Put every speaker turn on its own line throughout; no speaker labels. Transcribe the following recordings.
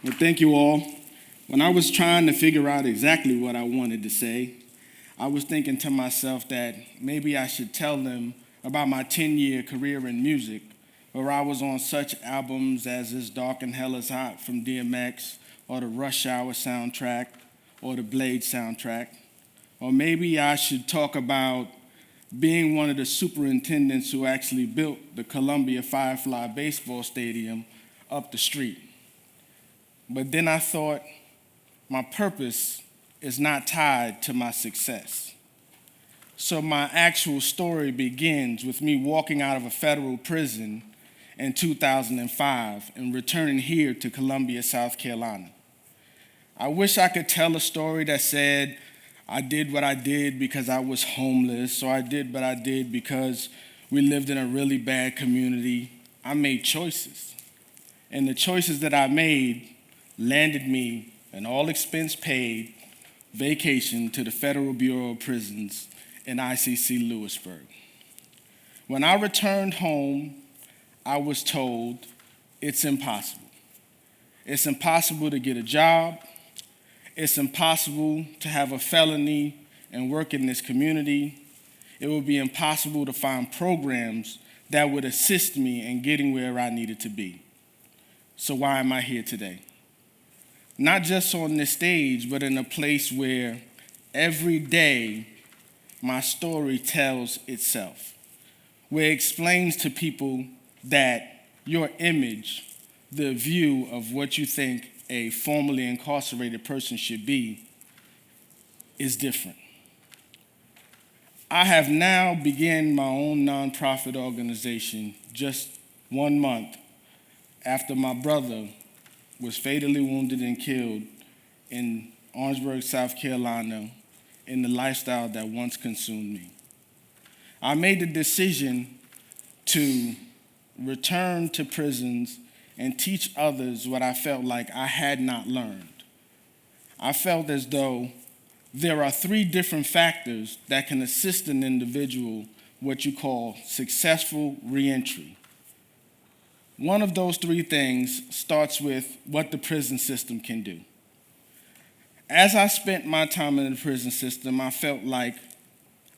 Well, thank you all. When I was trying to figure out exactly what I wanted to say, I was thinking to myself that maybe I should tell them about my 10-year career in music, where I was on such albums as It's Dark and Hell is Hot from DMX, or the Rush Hour soundtrack, or the Blade soundtrack. Or maybe I should talk about being one of the superintendents who actually built the Columbia Firefly baseball stadium up the street. But then I thought, my purpose is not tied to my success. So my actual story begins with me walking out of a federal prison in 2005 and returning here to Columbia, South Carolina. I wish I could tell a story that said, I did what I did because I was homeless, or I did what I did because we lived in a really bad community. I made choices. And the choices that I made landed me an all-expense-paid vacation to the Federal Bureau of Prisons in ICC Lewisburg. When I returned home, I was told it's impossible. It's impossible to get a job. It's impossible to have a felony and work in this community. It would be impossible to find programs that would assist me in getting where I needed to be. So why am I here today? Not just on this stage, but in a place where every day my story tells itself, where it explains to people that your image, the view of what you think a formerly incarcerated person should be, is different. I have now begun my own nonprofit organization just 1 month after my brother was fatally wounded and killed in Orangeburg, South Carolina, in the lifestyle that once consumed me. I made the decision to return to prisons and teach others what I felt like I had not learned. I felt as though there are 3 different factors that can assist an individual what you call successful reentry. One of those 3 things starts with what the prison system can do. As I spent my time in the prison system, I felt like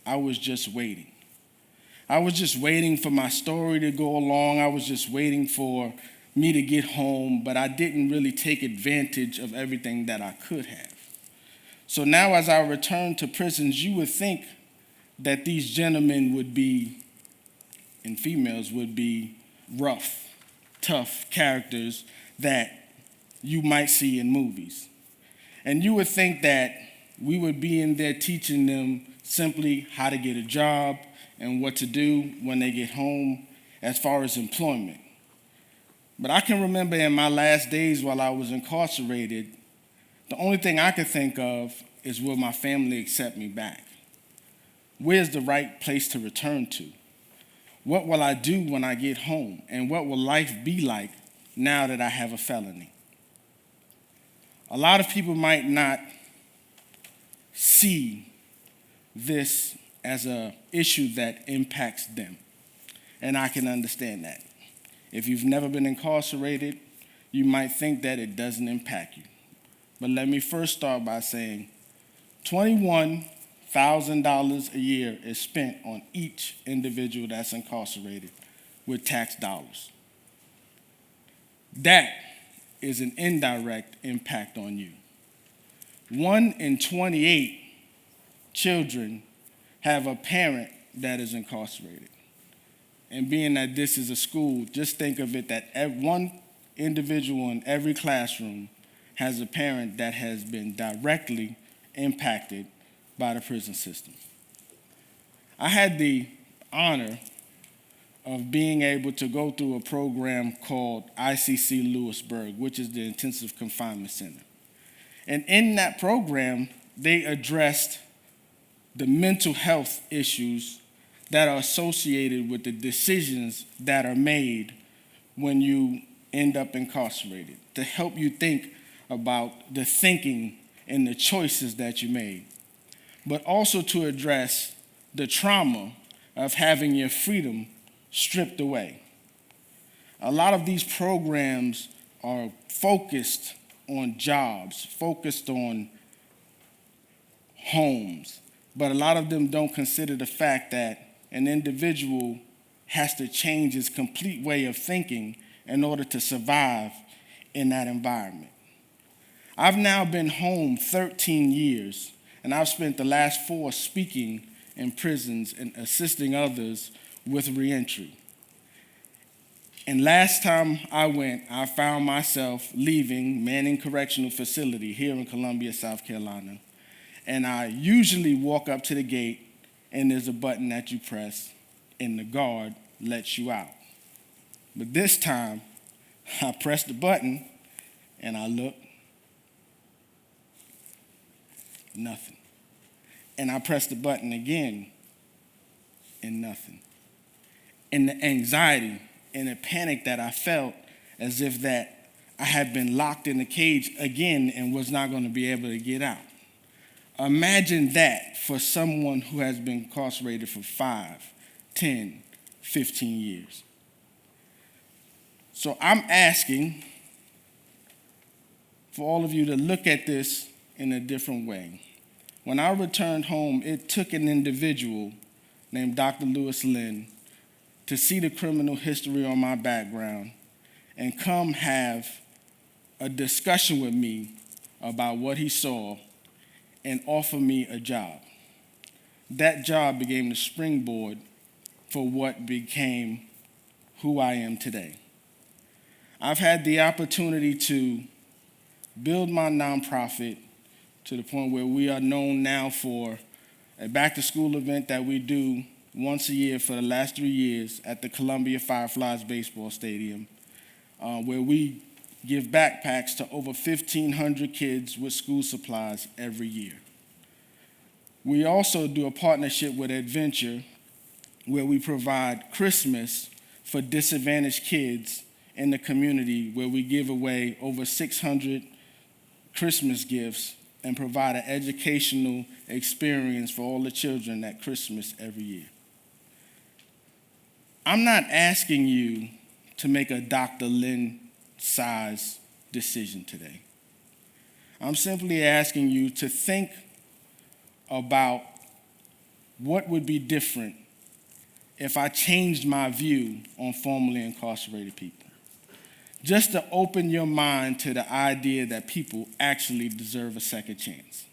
I was just waiting. I was just waiting for my story to go along. I was just waiting for me to get home, but I didn't really take advantage of everything that I could have. So now as I return to prisons, you would think that these gentlemen would be, and females would be, rough, tough characters that you might see in movies. And you would think that we would be in there teaching them simply how to get a job and what to do when they get home as far as employment. But I can remember in my last days while I was incarcerated, the only thing I could think of is, will my family accept me back? Where's the right place to return to? What will I do when I get home? And what will life be like now that I have a felony? A lot of people might not see this as an issue that impacts them, and I can understand that. If you've never been incarcerated, you might think that it doesn't impact you. But let me first start by saying $21,000 a year is spent on each individual that's incarcerated with tax dollars. That is an indirect impact on you. 1 in 28 children have a parent that is incarcerated. And being that this is a school, just think of it that one individual in every classroom has a parent that has been directly impacted by the prison system. I had the honor of being able to go through a program called ICC Lewisburg, which is the Intensive Confinement Center. And in that program, they addressed the mental health issues that are associated with the decisions that are made when you end up incarcerated, to help you think about the thinking and the choices that you made, but also to address the trauma of having your freedom stripped away. A lot of these programs are focused on jobs, focused on homes, but a lot of them don't consider the fact that an individual has to change his complete way of thinking in order to survive in that environment. I've now been home 13 years, and I've spent the last 4 speaking in prisons and assisting others with reentry. And last time I went, I found myself leaving Manning Correctional Facility here in Columbia, South Carolina. And I usually walk up to the gate, and there's a button that you press, and the guard lets you out. But this time, I pressed the button, and I looked, nothing. And I pressed the button again, and nothing. And the anxiety and the panic that I felt, as if that I had been locked in a cage again and was not going to be able to get out. Imagine that for someone who has been incarcerated for 5, 10, 15 years. So I'm asking for all of you to look at this in a different way. When I returned home, it took an individual named Dr. Lewis Lynn to see the criminal history on my background and come have a discussion with me about what he saw and offer me a job. That job became the springboard for what became who I am today. I've had the opportunity to build my nonprofit to the point where we are known now for a back-to-school event that we do once a year for the last 3 years at the Columbia Fireflies Baseball Stadium, where we give backpacks to over 1,500 kids with school supplies every year. We also do a partnership with Adventure, where we provide Christmas for disadvantaged kids in the community, where we give away over 600 Christmas gifts and provide an educational experience for all the children at Christmas every year. I'm not asking you to make a Dr. Lynn-size decision today. I'm simply asking you to think about what would be different if I changed my view on formerly incarcerated people. Just to open your mind to the idea that people actually deserve a second chance.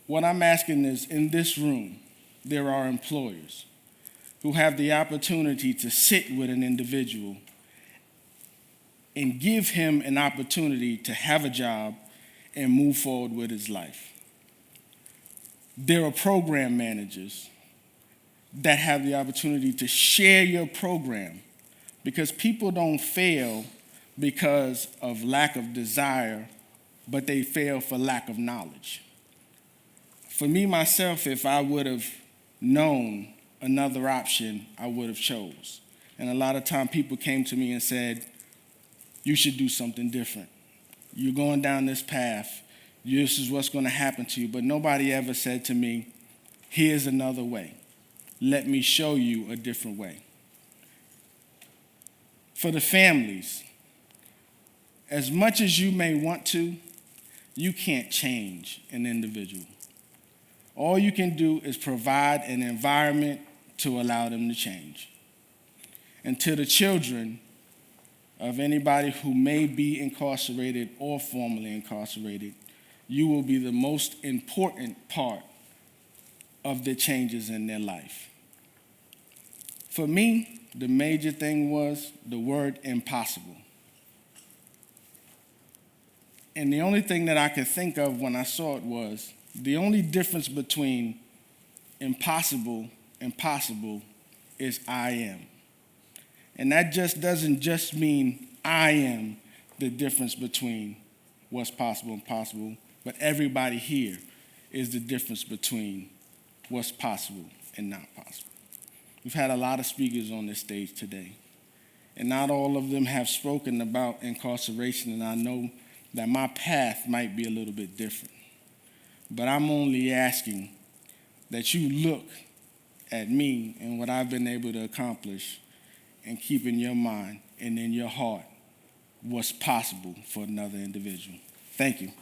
What I'm asking is, in this room, there are employers who have the opportunity to sit with an individual and give him an opportunity to have a job and move forward with his life. There are program managers that have the opportunity to share your program, because people don't fail because of lack of desire, but they fail for lack of knowledge. For me, myself, if I would have known another option, I would have chose. And a lot of time people came to me and said, you should do something different. You're going down this path. This is what's going to happen to you. But nobody ever said to me, here's another way. Let me show you a different way. For the families, as much as you may want to, you can't change an individual. All you can do is provide an environment to allow them to change. And to the children of anybody who may be incarcerated or formerly incarcerated, you will be the most important part of the changes in their life. For me, the major thing was the word impossible. And the only thing that I could think of when I saw it was the only difference between impossible and possible is I am. And that just doesn't just mean I am the difference between what's possible and possible, but everybody here is the difference between what's possible and not possible. We've had a lot of speakers on this stage today, and not all of them have spoken about incarceration, and I know that my path might be a little bit different. But I'm only asking that you look at me and what I've been able to accomplish and keep in your mind and in your heart what's possible for another individual. Thank you.